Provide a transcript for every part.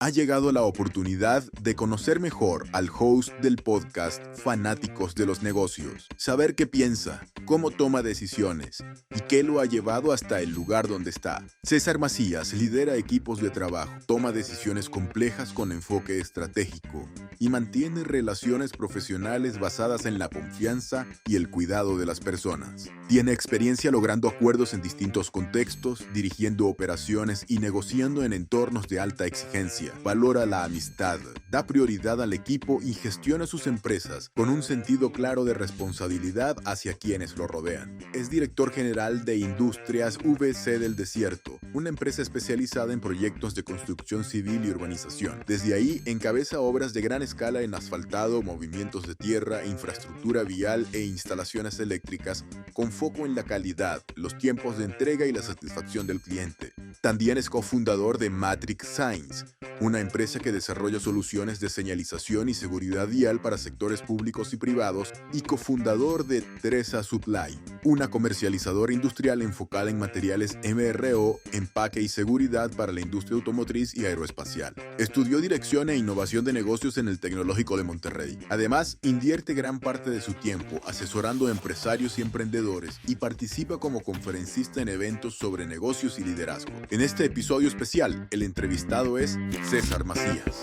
Ha llegado la oportunidad de conocer mejor al host del podcast Fanáticos de los Negocios, saber qué piensa, cómo toma decisiones y qué lo ha llevado hasta el lugar donde está. César Macías lidera equipos de trabajo, toma decisiones complejas con enfoque estratégico y mantiene relaciones profesionales basadas en la confianza y el cuidado de las personas. Tiene experiencia logrando acuerdos en distintos contextos, dirigiendo operaciones y negociando en entornos de alta exigencia. Valora la amistad, da prioridad al equipo y gestiona sus empresas con un sentido claro de responsabilidad hacia quienes lo rodean. Es director general de Industrias VC del Desierto, una empresa especializada en proyectos de construcción civil y urbanización. Desde ahí encabeza obras de gran escala en asfaltado, movimientos de tierra, infraestructura vial e instalaciones eléctricas con foco en la calidad, los tiempos de entrega y la satisfacción del cliente. También es cofundador de Matrix Signs, una empresa que desarrolla soluciones de señalización y seguridad vial para sectores públicos y privados, y cofundador de Teresa Supply, una comercializadora industrial enfocada en materiales MRO, empaque y seguridad para la industria automotriz y aeroespacial. Estudió dirección e innovación de negocios en el Tecnológico de Monterrey. Además, invierte gran parte de su tiempo asesorando a empresarios y emprendedores y participa como conferencista en eventos sobre negocios y liderazgo. En este episodio especial, el entrevistado es César Macías.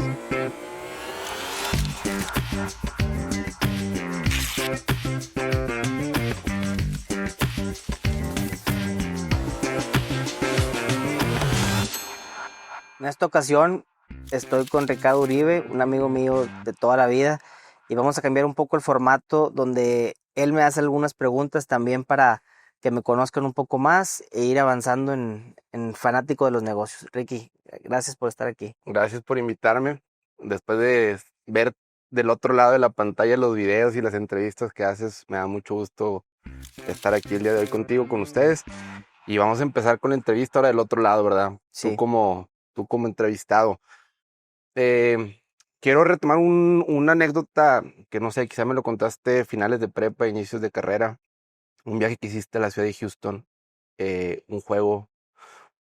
En esta ocasión estoy con Ricardo Uribe, un amigo mío de toda la vida, y vamos a cambiar un poco el formato donde él me hace algunas preguntas también para que me conozcan un poco más e ir avanzando en fanático de los negocios. Ricky, gracias por estar aquí. Gracias por invitarme. Después de ver del otro lado de la pantalla los videos y las entrevistas que haces, me da mucho gusto estar aquí el día de hoy contigo, con ustedes. Y vamos a empezar con la entrevista ahora del otro lado, ¿verdad? Sí. Tú como entrevistado. Quiero retomar una anécdota que no sé, quizá me lo contaste finales de prepa, inicios de carrera. Un viaje que hiciste a la ciudad de Houston, un juego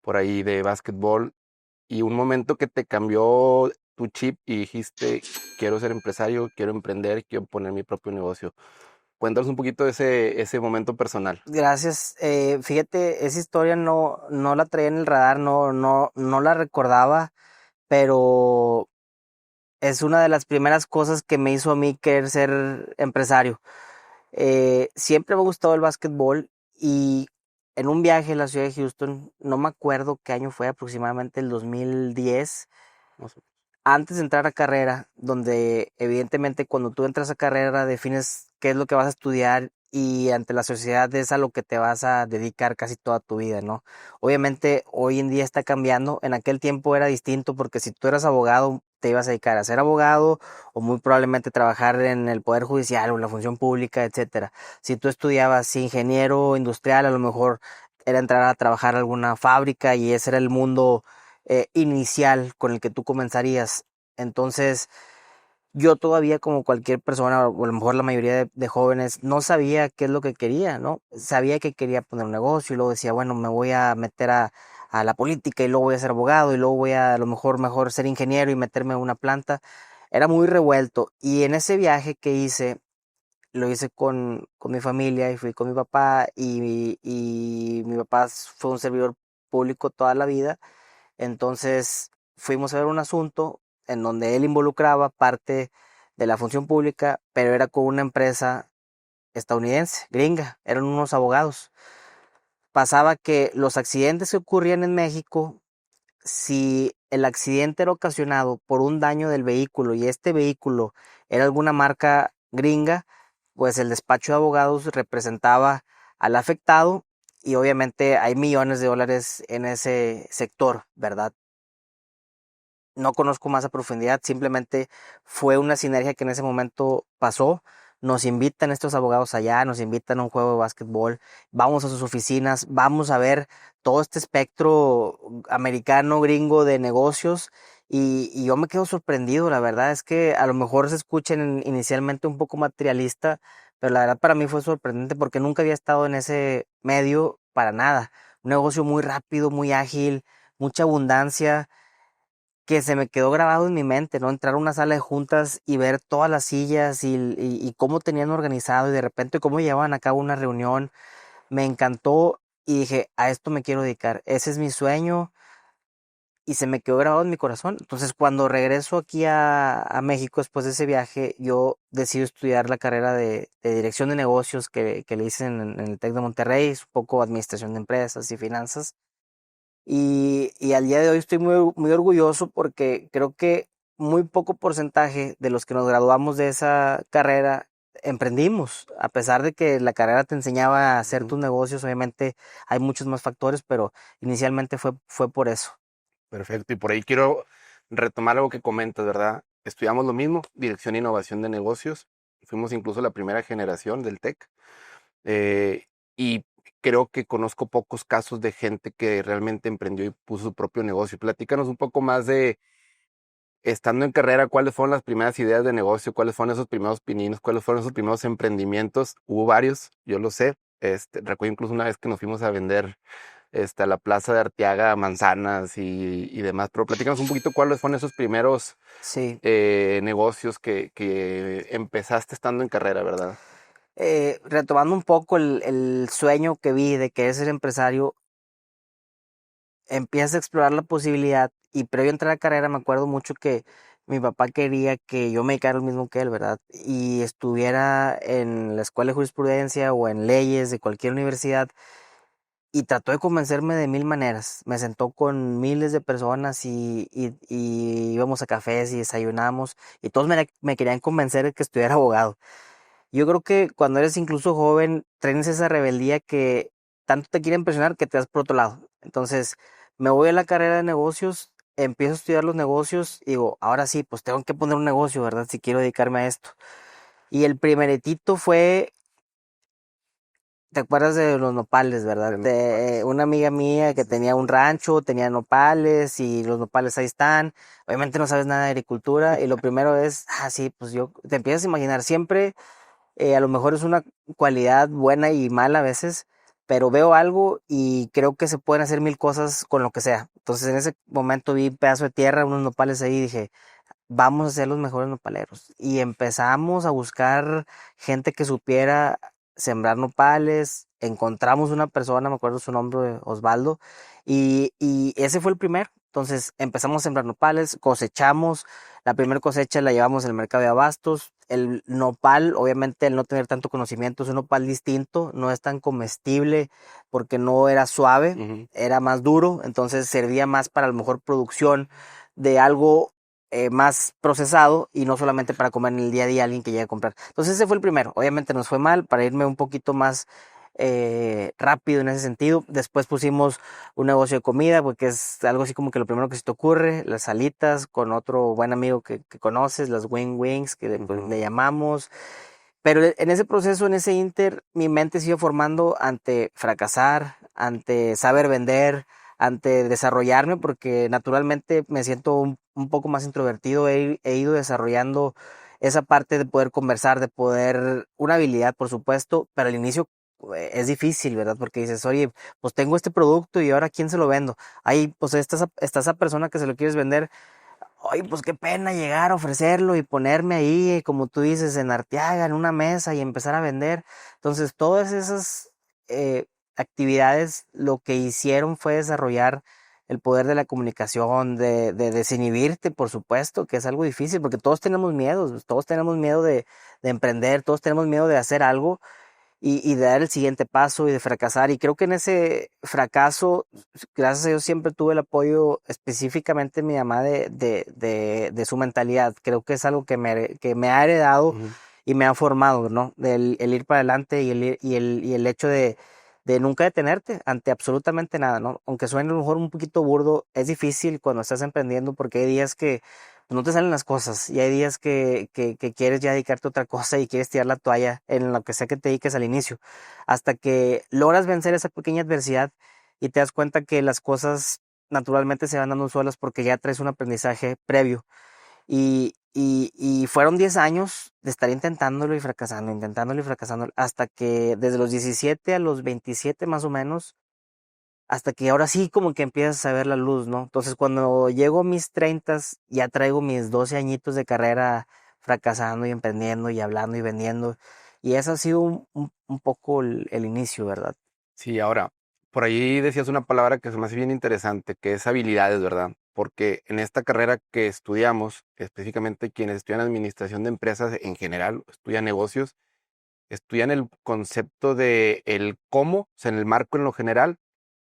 por ahí de básquetbol y un momento que te cambió tu chip y dijiste, quiero ser empresario, quiero emprender, quiero poner mi propio negocio. Cuéntanos un poquito de ese momento personal. Gracias. Fíjate, esa historia no la traía en el radar, no la recordaba, pero es una de las primeras cosas que me hizo a mí querer ser empresario. Siempre me ha gustado el básquetbol y en un viaje a la ciudad de Houston, no me acuerdo qué año fue, aproximadamente el 2010, antes de entrar a carrera, donde evidentemente cuando tú entras a carrera defines qué es lo que vas a estudiar y ante la sociedad es a lo que te vas a dedicar casi toda tu vida, ¿no? Obviamente hoy en día está cambiando, en aquel tiempo era distinto porque si tú eras abogado te ibas a dedicar a ser abogado o muy probablemente trabajar en el poder judicial o en la función pública, etcétera. Si tú estudiabas ingeniero industrial, a lo mejor era entrar a trabajar en alguna fábrica y ese era el mundo inicial con el que tú comenzarías. Entonces, yo todavía como cualquier persona, o a lo mejor la mayoría de jóvenes, no sabía qué es lo que quería, ¿no? Sabía que quería poner un negocio y luego decía, bueno, me voy a meter a la política y luego voy a ser abogado y luego voy a lo mejor ser ingeniero y meterme en una planta. Era muy revuelto y en ese viaje que hice, lo hice con mi familia y fui con mi papá y mi papá fue un servidor público toda la vida. Entonces fuimos a ver un asunto en donde él involucraba parte de la función pública, pero era con una empresa estadounidense, gringa, eran unos abogados. Pasaba que los accidentes que ocurrían en México, si el accidente era ocasionado por un daño del vehículo y este vehículo era alguna marca gringa, pues el despacho de abogados representaba al afectado y obviamente hay millones de dólares en ese sector, ¿verdad? No conozco más a profundidad, simplemente fue una sinergia que en ese momento pasó. Nos invitan estos abogados allá, nos invitan a un juego de básquetbol, vamos a sus oficinas, vamos a ver todo este espectro americano, gringo de negocios y yo me quedo sorprendido. La verdad es que a lo mejor se escuchen inicialmente un poco materialista, pero la verdad para mí fue sorprendente porque nunca había estado en ese medio para nada. Un negocio muy rápido, muy ágil, mucha abundancia. que se me quedó grabado en mi mente, ¿no? Entrar a una sala de juntas y ver todas las sillas y cómo tenían organizado y de repente cómo llevaban a cabo una reunión. Me encantó y dije, a esto me quiero dedicar. Ese es mi sueño y se me quedó grabado en mi corazón. Entonces, cuando regreso aquí a México después de ese viaje, yo decido estudiar la carrera de dirección de negocios que le hice en el TEC de Monterrey, es un poco administración de empresas y finanzas. Y al día de hoy estoy muy orgulloso porque creo que muy poco porcentaje de los que nos graduamos de esa carrera emprendimos. A pesar de que la carrera te enseñaba a hacer Ujú. tus negocios, obviamente hay muchos más factores, pero inicialmente fue por eso. Perfecto. Y por ahí quiero retomar algo que comentas, ¿verdad? Estudiamos lo mismo, dirección e innovación de negocios. Fuimos incluso la primera generación del TEC. Y creo que conozco pocos casos de gente que realmente emprendió y puso su propio negocio. Platícanos un poco más de, estando en carrera, cuáles fueron las primeras ideas de negocio, cuáles fueron esos primeros pininos, cuáles fueron esos primeros emprendimientos. Hubo varios, yo lo sé. Recuerdo incluso una vez que nos fuimos a vender a la plaza de Arteaga manzanas y demás. Pero platícanos un poquito cuáles fueron esos primeros Sí. negocios que empezaste estando en carrera, ¿verdad? Retomando un poco el sueño que vi de querer ser empresario, empiezas a explorar la posibilidad y previo a entrar a la carrera me acuerdo mucho que mi papá quería que yo me dedicara lo mismo que él, ¿verdad? Y estuviera en la escuela de jurisprudencia o en leyes de cualquier universidad y trató de convencerme de mil maneras. Me sentó con miles de personas y íbamos a cafés y desayunamos y todos me querían convencer de que estudiara abogado. Yo creo que cuando eres incluso joven, tienes esa rebeldía que tanto te quiere impresionar que te das por otro lado. Entonces, me voy a la carrera de negocios, empiezo a estudiar los negocios y digo, ahora sí, pues tengo que poner un negocio, ¿verdad? Si quiero dedicarme a esto. Y el primeritito fue, ¿te acuerdas de los nopales, verdad? De nopales. Una amiga mía que tenía un rancho, tenía nopales y los nopales ahí están. Obviamente no sabes nada de agricultura y lo primero es, sí, pues yo, te empiezas a imaginar siempre a lo mejor es una cualidad buena y mala a veces, pero veo algo y creo que se pueden hacer mil cosas con lo que sea. Entonces en ese momento vi un pedazo de tierra, unos nopales ahí y dije, vamos a ser los mejores nopaleros. Y empezamos a buscar gente que supiera sembrar nopales. Encontramos una persona, me acuerdo su nombre, Osvaldo, y ese fue el primero. Entonces empezamos a sembrar nopales, cosechamos, la primera cosecha la llevamos al mercado de abastos. El nopal, obviamente, el no tener tanto conocimiento, es un nopal distinto, no es tan comestible porque no era suave, Ujú. era más duro, entonces servía más para a lo mejor producción de algo más procesado y no solamente para comer en el día a día alguien que llegue a comprar. Entonces ese fue el primero. Obviamente nos fue mal para irme un poquito más rápido en ese sentido. Después pusimos un negocio de comida porque es algo así como que lo primero que se te ocurre, las alitas con otro buen amigo que conoces, las Wing Wings que pues, Ujú. le llamamos. Pero en ese proceso, en ese inter, mi mente se iba formando ante fracasar, ante saber vender, ante desarrollarme, porque naturalmente me siento un poco más introvertido. He ido desarrollando esa parte de poder conversar, de poder, una habilidad, por supuesto, pero al inicio es difícil, ¿verdad? Porque dices, oye, pues tengo este producto y ahora ¿a quién se lo vendo? Ahí, pues está esa persona que se lo quieres vender. Ay, pues qué pena llegar a ofrecerlo y ponerme ahí, como tú dices, en Arteaga, en una mesa y empezar a vender. Entonces, todas esas eh, actividades lo que hicieron fue desarrollar el poder de la comunicación, de desinhibirte, por supuesto, que es algo difícil, porque todos tenemos miedos, todos tenemos miedo de emprender, todos tenemos miedo de hacer algo y de dar el siguiente paso y de fracasar. Y creo que en ese fracaso, gracias a Dios, siempre tuve el apoyo específicamente de mi mamá de su mentalidad. Creo que es algo que me ha heredado Ujú. y me ha formado, ¿no? El ir para adelante y el hecho de nunca detenerte ante absolutamente nada, ¿no? Aunque suene a lo mejor un poquito burdo, es difícil cuando estás emprendiendo porque hay días que pues, no te salen las cosas y hay días que quieres ya dedicarte a otra cosa y quieres tirar la toalla en lo que sea que te dediques al inicio, hasta que logras vencer esa pequeña adversidad y te das cuenta que las cosas naturalmente se van dando solas porque ya traes un aprendizaje previo. Y fueron 10 años de estar intentándolo y fracasando, hasta que desde los 17 a los 27 más o menos hasta que ahora sí como que empiezas a ver la luz, ¿no? Entonces cuando llego a mis 30, ya traigo mis 12 añitos de carrera fracasando y emprendiendo y hablando y vendiendo. Y eso ha sido un poco el inicio, ¿verdad? Sí, ahora, por ahí decías una palabra que se me hace bien interesante, que es habilidades, ¿verdad? Porque en esta carrera que estudiamos, específicamente quienes estudian administración de empresas en general, estudian negocios, estudian el concepto de el cómo, o sea, en el marco en lo general,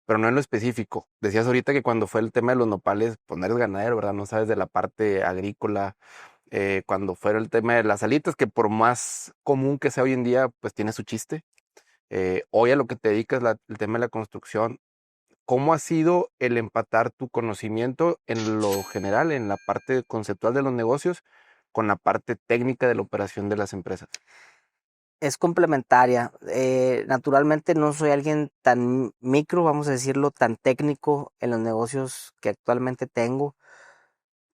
pero no en lo específico. Decías ahorita que cuando fue el tema de los nopales, pues no eres ganadero, ¿verdad? No sabes de la parte agrícola. Cuando fue el tema de las alitas, que por más común que sea hoy en día, pues tiene su chiste. Hoy a lo que te dedicas, el tema de la construcción, ¿cómo ha sido el empatar tu conocimiento en lo general, en la parte conceptual de los negocios, con la parte técnica de la operación de las empresas? Es complementaria. Naturalmente no soy alguien tan micro, vamos a decirlo, tan técnico en los negocios que actualmente tengo.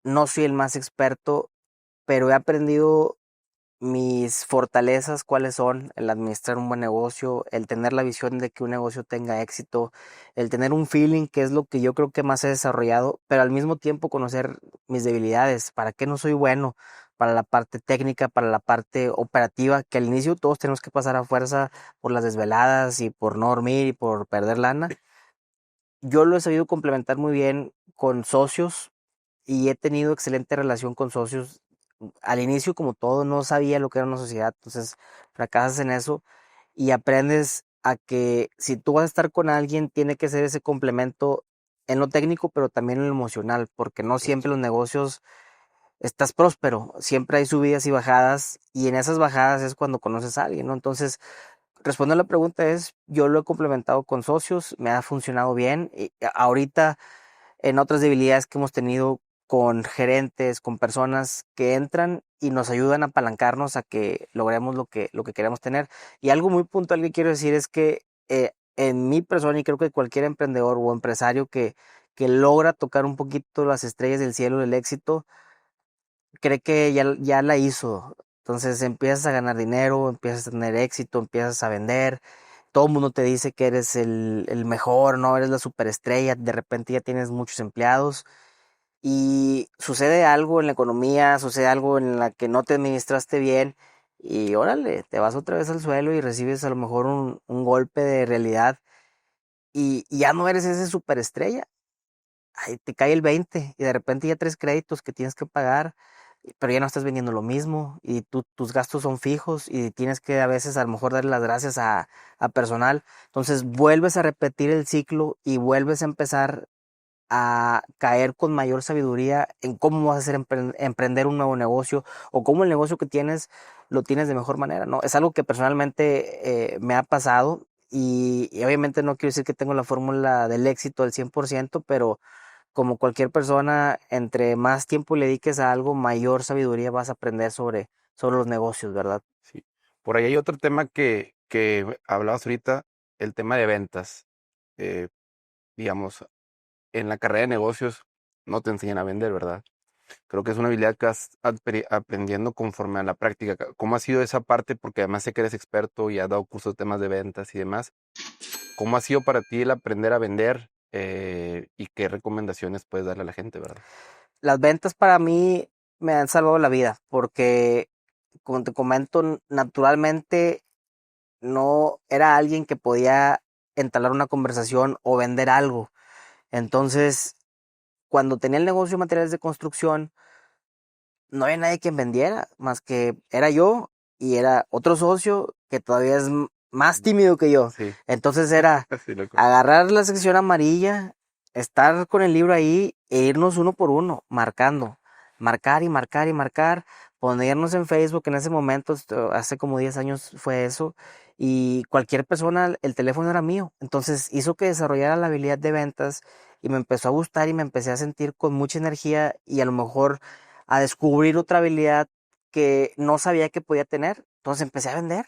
No soy el más experto, pero he aprendido mis fortalezas, cuáles son: el administrar un buen negocio, el tener la visión de que un negocio tenga éxito, el tener un feeling, que es lo que yo creo que más he desarrollado, pero al mismo tiempo conocer mis debilidades, para qué no soy bueno, para la parte técnica, para la parte operativa, que al inicio todos tenemos que pasar a fuerza por las desveladas y por no dormir y por perder lana. Yo lo he sabido complementar muy bien con socios y he tenido excelente relación con socios. Al inicio, como todo, no sabía lo que era una sociedad, entonces fracasas en eso y aprendes a que si tú vas a estar con alguien, tiene que ser ese complemento en lo técnico, pero también en lo emocional, porque no siempre los negocios estás próspero, siempre hay subidas y bajadas, y en esas bajadas es cuando conoces a alguien, ¿no? Entonces, respondiendo a la pregunta es, yo lo he complementado con socios, me ha funcionado bien, y ahorita en otras debilidades que hemos tenido con gerentes, con personas que entran y nos ayudan a apalancarnos a que logremos lo que queremos tener. Y algo muy puntual que quiero decir es que en mi persona, y creo que cualquier emprendedor o empresario que logra tocar un poquito las estrellas del cielo del éxito, cree que ya la hizo. Entonces empiezas a ganar dinero, empiezas a tener éxito, empiezas a vender. Todo el mundo te dice que eres el mejor, ¿no? Eres la superestrella. De repente ya tienes muchos empleados y sucede algo en la economía, sucede algo en la que no te administraste bien y órale, te vas otra vez al suelo y recibes a lo mejor un golpe de realidad y ya no eres ese superestrella. Ahí te cae el 20 y de repente ya tres créditos que tienes que pagar, pero ya no estás vendiendo lo mismo y tus gastos son fijos y tienes que a veces a lo mejor darle las gracias a personal. Entonces vuelves a repetir el ciclo y vuelves a empezar a caer con mayor sabiduría en cómo vas a hacer emprender un nuevo negocio o cómo el negocio que tienes lo tienes de mejor manera, ¿no? Es algo que personalmente me ha pasado y obviamente no quiero decir que tengo la fórmula del éxito al 100%, pero como cualquier persona, entre más tiempo le dediques a algo, mayor sabiduría vas a aprender sobre los negocios, ¿verdad? Sí. Por ahí hay otro tema que hablabas ahorita, el tema de ventas. Eh, digamos, en la carrera de negocios no te enseñan a vender, ¿verdad? Creo que es una habilidad que vas aprendiendo conforme a la práctica. ¿Cómo ha sido esa parte? Porque además sé que eres experto y has dado cursos de temas de ventas y demás. ¿Cómo ha sido para ti el aprender a vender y qué recomendaciones puedes darle a la gente, verdad? Las ventas para mí me han salvado la vida porque, como te comento, naturalmente no era alguien que podía entablar una conversación o vender algo. Entonces, cuando tenía el negocio de materiales de construcción, no había nadie quien vendiera, más que era yo y era otro socio que todavía es más tímido que yo. Sí, Entonces era sí, loco. agarrar la sección amarilla, estar con el libro ahí e irnos uno por uno, marcando, marcar y marcar y marcar, ponernos en Facebook en ese momento, hace como 10 años fue eso, y cualquier persona, el teléfono era mío. Entonces hizo que desarrollara la habilidad de ventas y me empezó a gustar y me empecé a sentir con mucha energía y a lo mejor a descubrir otra habilidad que no sabía que podía tener. Entonces empecé a vender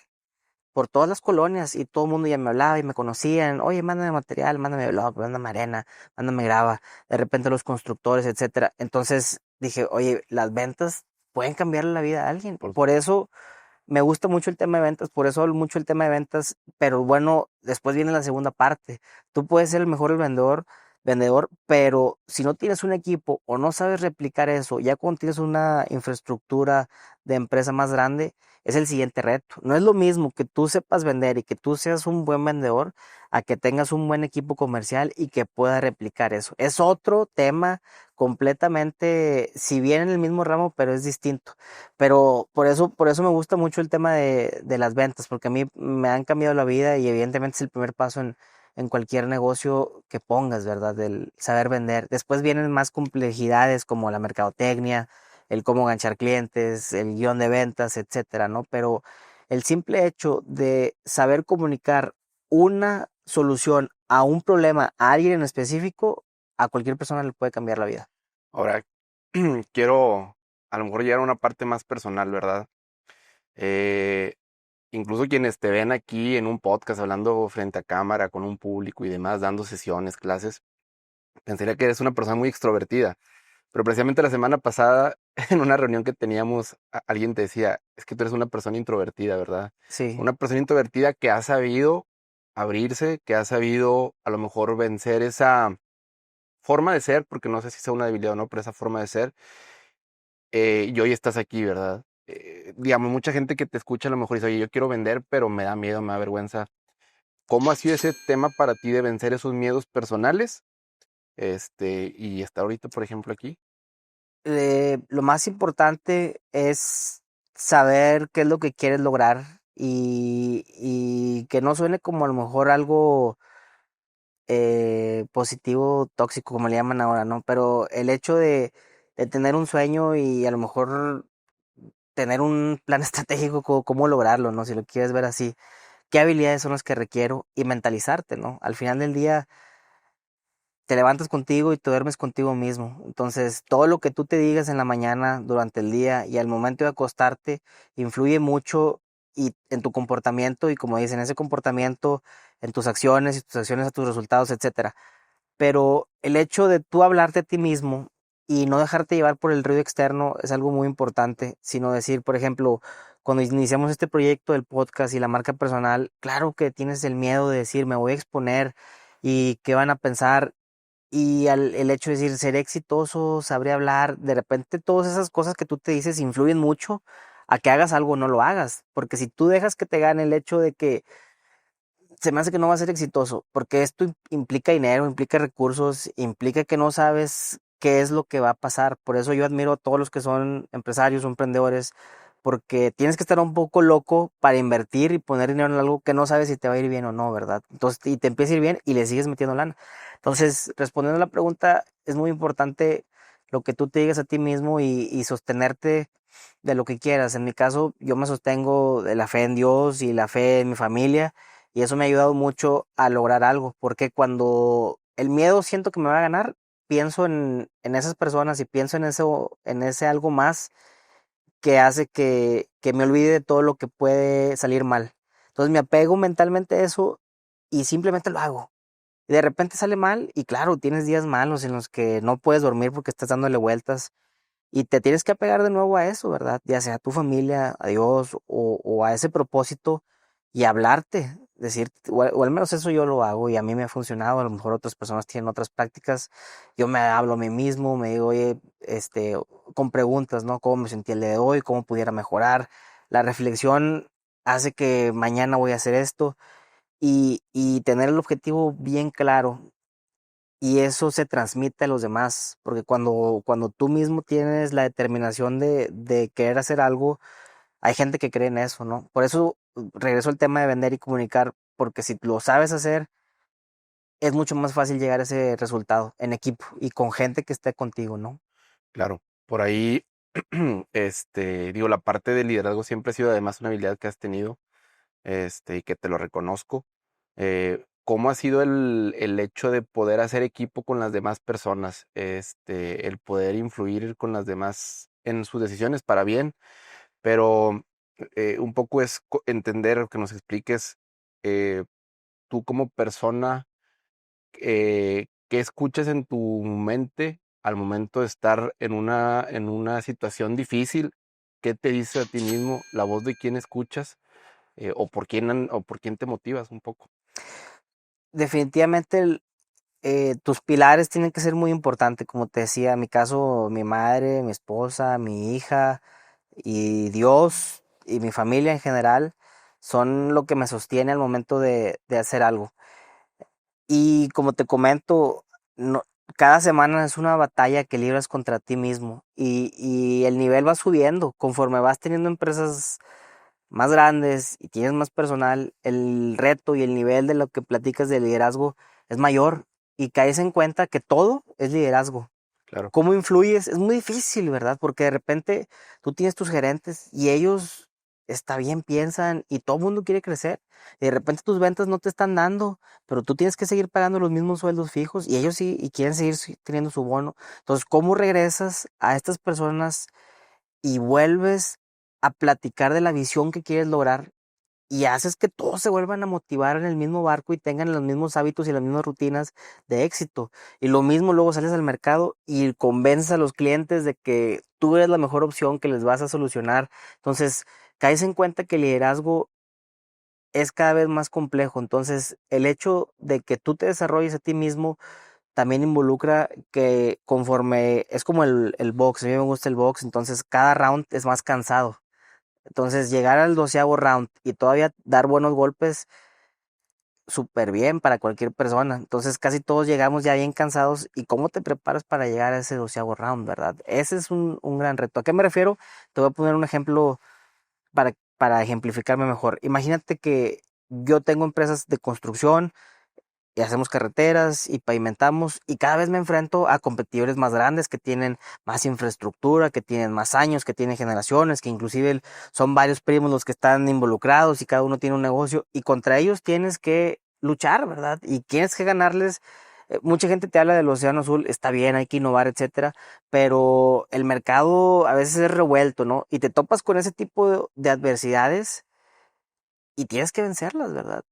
por todas las colonias y todo el mundo ya me hablaba y me conocían. Oye, mándame material, mándame blog, mándame arena, mándame grava. De repente los constructores, etcétera. Entonces dije, oye, las ventas pueden cambiarle la vida a alguien. Por Por eso me gusta mucho el tema de ventas, por eso hablo mucho el tema de ventas, pero bueno, después viene la segunda parte. Tú puedes ser el mejor vendedor, pero si no tienes un equipo o no sabes replicar eso, ya cuando tienes una infraestructura de empresa más grande, es el siguiente reto. No es lo mismo que tú sepas vender y que tú seas un buen vendedor a que tengas un buen equipo comercial y que pueda replicar eso. Es otro tema completamente, si bien en el mismo ramo, pero es distinto. Pero por eso me gusta mucho el tema de las ventas, porque a mí me han cambiado la vida y evidentemente es el primer paso en cualquier negocio que pongas, ¿verdad? Del saber vender. Después vienen más complejidades como la mercadotecnia, el cómo ganchar clientes, el guión de ventas, etcétera, ¿no? Pero el simple hecho de saber comunicar una solución a un problema a alguien en específico, a cualquier persona le puede cambiar la vida. Ahora, quiero a lo mejor llegar a una parte más personal, ¿verdad? Eh, Incluso quienes te ven aquí en un podcast hablando frente a cámara con un público y demás, dando sesiones, clases, pensaría que eres una persona muy extrovertida. Pero precisamente la semana pasada, en una reunión que teníamos, alguien te decía, es que tú eres una persona introvertida, ¿verdad? Sí. Una persona introvertida que ha sabido abrirse, que ha sabido a lo mejor vencer esa forma de ser, porque no sé si sea una debilidad o no, pero esa forma de ser, y hoy estás aquí, ¿verdad? Digamos, mucha gente que te escucha a lo mejor dice, oye, yo quiero vender, pero me da miedo, me da vergüenza. ¿Cómo ha sido ese tema para ti de vencer esos miedos personales? Y estar ahorita, por ejemplo, aquí. Lo más importante es saber qué es lo que quieres lograr y que no suene como a lo mejor algo positivo, tóxico, como le llaman ahora, ¿no? Pero el hecho de tener un sueño y a lo mejor tener un plan estratégico, cómo lograrlo, ¿no? Si lo quieres ver así, qué habilidades son las que requiero y mentalizarte, ¿no? Al final del día te levantas contigo y te duermes contigo mismo. Entonces, todo lo que tú te digas en la mañana, durante el día y al momento de acostarte, influye mucho y en tu comportamiento y como dicen, ese comportamiento en tus acciones y tus acciones a tus resultados, etcétera. Pero el hecho de tú hablarte a ti mismo y no dejarte llevar por el ruido externo es algo muy importante, sino decir, por ejemplo, cuando iniciamos este proyecto del podcast y la marca personal, claro que tienes el miedo de decir, me voy a exponer y qué van a pensar y el hecho de decir, seré exitoso, sabré hablar, de repente todas esas cosas que tú te dices influyen mucho a que hagas algo o no lo hagas. Porque si tú dejas que te gane el hecho de que se me hace que no va a ser exitoso, porque esto implica dinero, implica recursos, implica que no sabes qué es lo que va a pasar. Por eso yo admiro a todos los que son empresarios o emprendedores, porque tienes que estar un poco loco para invertir y poner dinero en algo que no sabes si te va a ir bien o no, ¿verdad? Entonces, y te empieza a ir bien y le sigues metiendo lana. Entonces, respondiendo a la pregunta, es muy importante lo que tú te digas a ti mismo y sostenerte de lo que quieras. En mi caso, yo me sostengo de la fe en Dios y la fe en mi familia y eso me ha ayudado mucho a lograr algo, porque cuando el miedo siento que me va a ganar, pienso en esas personas y pienso en ese algo más que hace que me olvide de todo lo que puede salir mal. Entonces me apego mentalmente a eso y simplemente lo hago. Y de repente sale mal y claro, tienes días malos en los que no puedes dormir porque estás dándole vueltas y te tienes que apegar de nuevo a eso, ¿verdad? Ya sea a tu familia, a Dios o a ese propósito y hablarte, decir, o al menos eso yo lo hago y a mí me ha funcionado, a lo mejor otras personas tienen otras prácticas, yo me hablo a mí mismo, me digo, oye, con preguntas, ¿no? ¿Cómo me sentí el día de hoy? ¿Cómo pudiera mejorar? La reflexión hace que mañana voy a hacer esto y tener el objetivo bien claro y eso se transmite a los demás, porque cuando tú mismo tienes la determinación de querer hacer algo, hay gente que cree en eso, ¿no? Por eso regreso al tema de vender y comunicar, porque si lo sabes hacer, es mucho más fácil llegar a ese resultado en equipo y con gente que esté contigo, ¿no? Claro, por ahí, digo, la parte del liderazgo siempre ha sido además una habilidad que has tenido, y que te lo reconozco. ¿Cómo ha sido el hecho de poder hacer equipo con las demás personas? El poder influir con las demás en sus decisiones para bien, pero un poco es entender, que nos expliques, eh, tú como persona, ¿qué escuchas en tu mente al momento de estar en una situación difícil? ¿Qué te dice a ti mismo? ¿La voz de quién escuchas? O por quién te motivas un poco. Definitivamente tus pilares tienen que ser muy importantes, como te decía, en mi caso, mi madre, mi esposa, mi hija y Dios y mi familia en general son lo que me sostiene al momento de hacer algo. Y como te comento, no, cada semana es una batalla que libras contra ti mismo y el nivel va subiendo conforme vas teniendo empresas más grandes y tienes más personal, el reto y el nivel de lo que platicas de liderazgo es mayor y caes en cuenta que todo es liderazgo. Claro, ¿Cómo influyes? Es muy difícil, ¿verdad? Porque de repente tú tienes tus gerentes y ellos, está bien, piensan y todo el mundo quiere crecer. Y de repente tus ventas no te están dando, pero tú tienes que seguir pagando los mismos sueldos fijos y ellos sí, y quieren seguir teniendo su bono. Entonces, ¿cómo regresas a estas personas y vuelves a platicar de la visión que quieres lograr y haces que todos se vuelvan a motivar en el mismo barco y tengan los mismos hábitos y las mismas rutinas de éxito? Y lo mismo luego sales al mercado y convences a los clientes de que tú eres la mejor opción que les vas a solucionar. Entonces, caes en cuenta que el liderazgo es cada vez más complejo. Entonces, el hecho de que tú te desarrolles a ti mismo también involucra que conforme es como el box, a mí me gusta el box, entonces cada round es más cansado. Entonces, llegar al 12º round y todavía dar buenos golpes, súper bien para cualquier persona. Entonces, casi todos llegamos ya bien cansados. ¿Y cómo te preparas para llegar a ese 12º round, verdad? Ese es un gran reto. ¿A qué me refiero? Te voy a poner un ejemplo para ejemplificarme mejor. Imagínate que yo tengo empresas de construcción y hacemos carreteras y pavimentamos y cada vez me enfrento a competidores más grandes que tienen más infraestructura, que tienen más años, que tienen generaciones, que inclusive son varios primos los que están involucrados y cada uno tiene un negocio y contra ellos tienes que luchar, ¿verdad? Y tienes que ganarles. Mucha gente te habla del océano azul, está bien, hay que innovar, etcétera, pero el mercado a veces es revuelto, ¿no? Y te topas con ese tipo de adversidades y tienes que vencerlas, ¿verdad?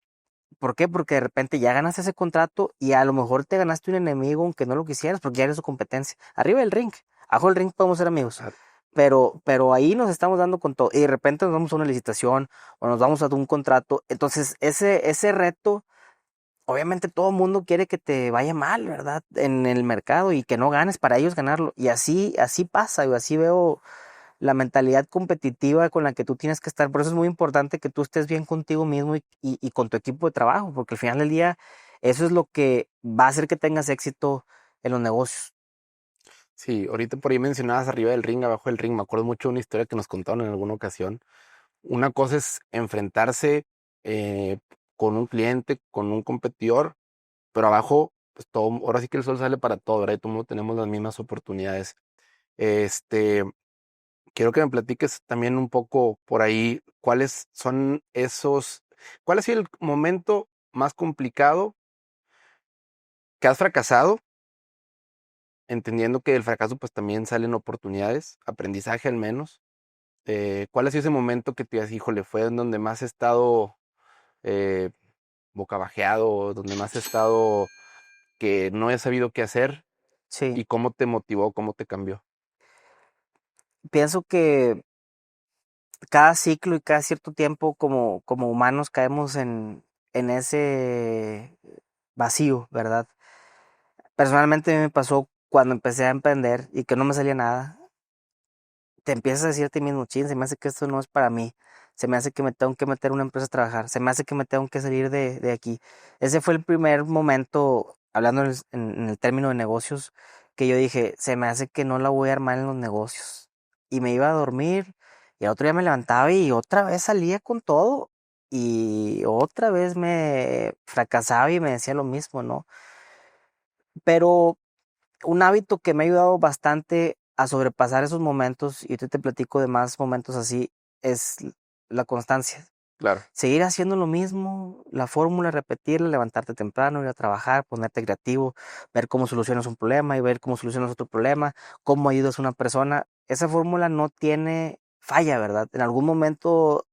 ¿Por qué? Porque de repente ya ganaste ese contrato y a lo mejor te ganaste un enemigo aunque no lo quisieras porque ya eres su competencia. Arriba del ring, abajo del ring podemos ser amigos. claro. Pero ahí nos estamos dando con todo. Y de repente nos vamos a una licitación o nos vamos a un contrato. Entonces, ese reto, obviamente todo el mundo quiere que te vaya mal, ¿verdad? En el mercado y que no ganes para ellos ganarlo. Y así pasa, y así veo la mentalidad competitiva con la que tú tienes que estar. Por eso es muy importante que tú estés bien contigo mismo y con tu equipo de trabajo, porque al final del día eso es lo que va a hacer que tengas éxito en los negocios. Sí, ahorita por ahí mencionabas arriba del ring, abajo del ring. Me acuerdo mucho de una historia que nos contaron en alguna ocasión. Una cosa es enfrentarse eh, con un cliente, con un competidor, pero abajo, pues todo, ahora sí que el sol sale para todo, ¿verdad? Y todo el mundo tenemos las mismas oportunidades. Este, quiero que me platiques también un poco por ahí cuáles son esos, cuál ha sido el momento más complicado que has fracasado, entendiendo que del fracaso pues también salen oportunidades, aprendizaje al menos. ¿Cuál ha sido ese momento que te digas, híjole, fue en donde más he estado eh, bocabajeado, donde más he estado que no he sabido qué hacer Sí, y cómo te motivó, cómo te cambió? pienso que cada ciclo y cada cierto tiempo como humanos caemos en ese vacío, ¿verdad? Personalmente a mí me pasó cuando empecé a emprender y que no me salía nada. Te empiezas a decir a ti mismo, chin, se me hace que esto no es para mí, se me hace que me tengo que meter a una empresa a trabajar, se me hace que me tengo que salir de aquí. Ese fue el primer momento, hablando en el término de negocios, que yo dije, se me hace que no la voy a armar en los negocios. Y me iba a dormir y al otro día me levantaba y otra vez salía con todo y otra vez me fracasaba y me decía lo mismo, ¿no? Pero un hábito que me ha ayudado bastante a sobrepasar esos momentos, y ahorita te platico de más momentos así, es la constancia. Claro, Seguir haciendo lo mismo, la fórmula, repetirla, levantarte temprano, ir a trabajar, ponerte creativo, ver cómo solucionas un problema y ver cómo solucionas otro problema, cómo ayudas a una persona. Esa fórmula no tiene falla, ¿verdad? En algún momento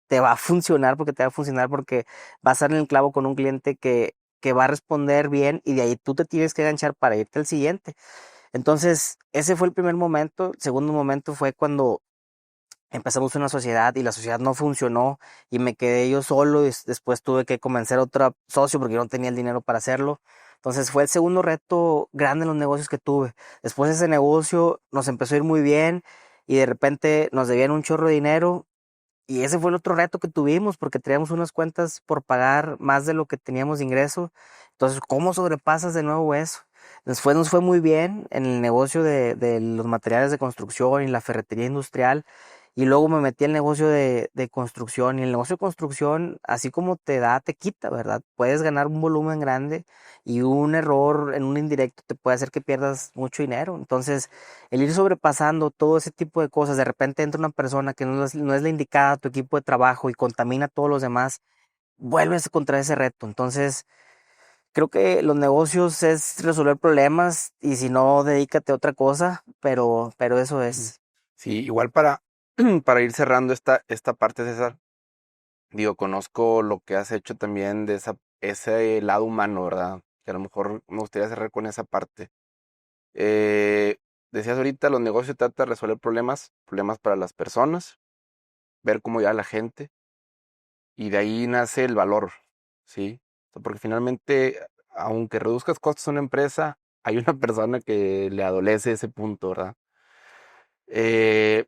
te va a funcionar porque te va a funcionar porque vas a dar en el clavo con un cliente que va a responder bien y de ahí tú te tienes que enganchar para irte al siguiente. Entonces, ese fue el primer momento. El segundo momento fue cuando empezamos una sociedad y la sociedad no funcionó y me quedé yo solo y después tuve que convencer a otro socio porque yo no tenía el dinero para hacerlo. Entonces fue el segundo reto grande en los negocios que tuve. Después ese negocio nos empezó a ir muy bien y de repente nos debían un chorro de dinero y ese fue el otro reto que tuvimos porque teníamos unas cuentas por pagar más de lo que teníamos de ingreso. Entonces, ¿cómo sobrepasas de nuevo eso? Nos fue muy bien en el negocio de los materiales de construcción y la ferretería industrial. Y luego me metí al negocio de construcción. Y el negocio de construcción, así como te da, te quita, ¿verdad? Puedes ganar un volumen grande y un error en un indirecto te puede hacer que pierdas mucho dinero. Entonces, el ir sobrepasando todo ese tipo de cosas, de repente entra una persona que no es la indicada a tu equipo de trabajo y contamina a todos los demás, vuelves contra ese reto. Entonces, creo que los negocios es resolver problemas y si no, dedícate a otra cosa, pero eso es. Sí, igual para ir cerrando esta parte, César, digo, conozco lo que has hecho también de ese lado humano, ¿verdad? Que a lo mejor me gustaría cerrar con esa parte. Eh, Decías ahorita, los negocios tratan de resolver problemas para las personas, ver cómo llega la gente, y de ahí nace el valor, ¿sí? O sea, porque finalmente, aunque reduzcas costos a una empresa, hay una persona que le adolece ese punto, ¿verdad? Eh,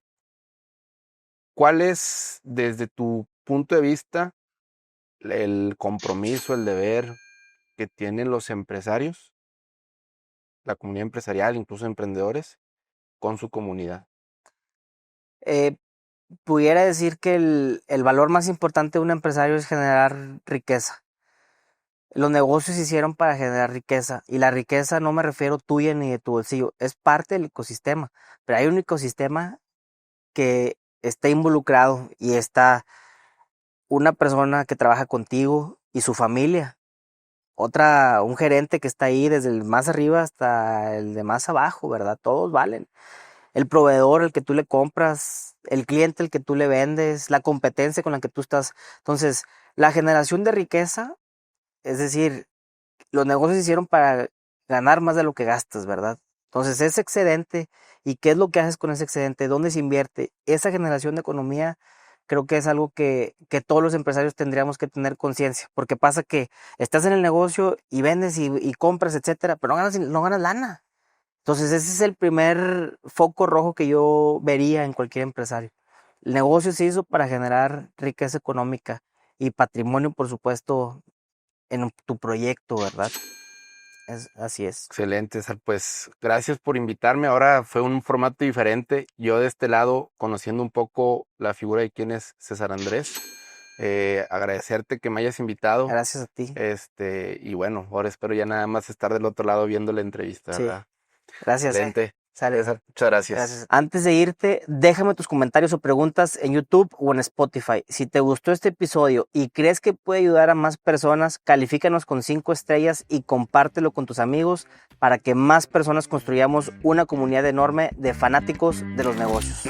¿Cuál es, desde tu punto de vista, el compromiso, el deber que tienen los empresarios, la comunidad empresarial, incluso emprendedores, con su comunidad? Eh, Pudiera decir que el valor más importante de un empresario es generar riqueza. Los negocios se hicieron para generar riqueza y la riqueza no me refiero tuya ni de tu bolsillo, es parte del ecosistema, pero hay un ecosistema que está involucrado y está una persona que trabaja contigo y su familia, un gerente que está ahí desde el más arriba hasta el de más abajo, ¿verdad? Todos valen. El proveedor, el que tú le compras, el cliente, el que tú le vendes, la competencia con la que tú estás. Entonces, la generación de riqueza, es decir, los negocios se hicieron para ganar más de lo que gastas, ¿verdad? Entonces, ese excedente, ¿y qué es lo que haces con ese excedente? ¿Dónde se invierte? Esa generación de economía creo que es algo que todos los empresarios tendríamos que tener conciencia, porque pasa que estás en el negocio y vendes y compras, etcétera, pero no ganas lana. Entonces, ese es el primer foco rojo que yo vería en cualquier empresario. El negocio se hizo para generar riqueza económica y patrimonio, por supuesto, en tu proyecto, ¿verdad? Así es. Excelente, César. Pues gracias por invitarme. Ahora fue un formato diferente. Yo de este lado, conociendo un poco la figura de quién es César Andrés, agradecerte que me hayas invitado. Gracias a ti. Y bueno, ahora espero ya nada más estar del otro lado viendo la entrevista, Sí. ¿verdad? Gracias. Excelente. Sale. César, muchas gracias. Gracias. Antes de irte, déjame tus comentarios o preguntas en YouTube o en Spotify. Si te gustó este episodio y crees que puede ayudar a más personas, califícanos con 5 estrellas y compártelo con tus amigos para que más personas construyamos una comunidad enorme de fanáticos de los negocios.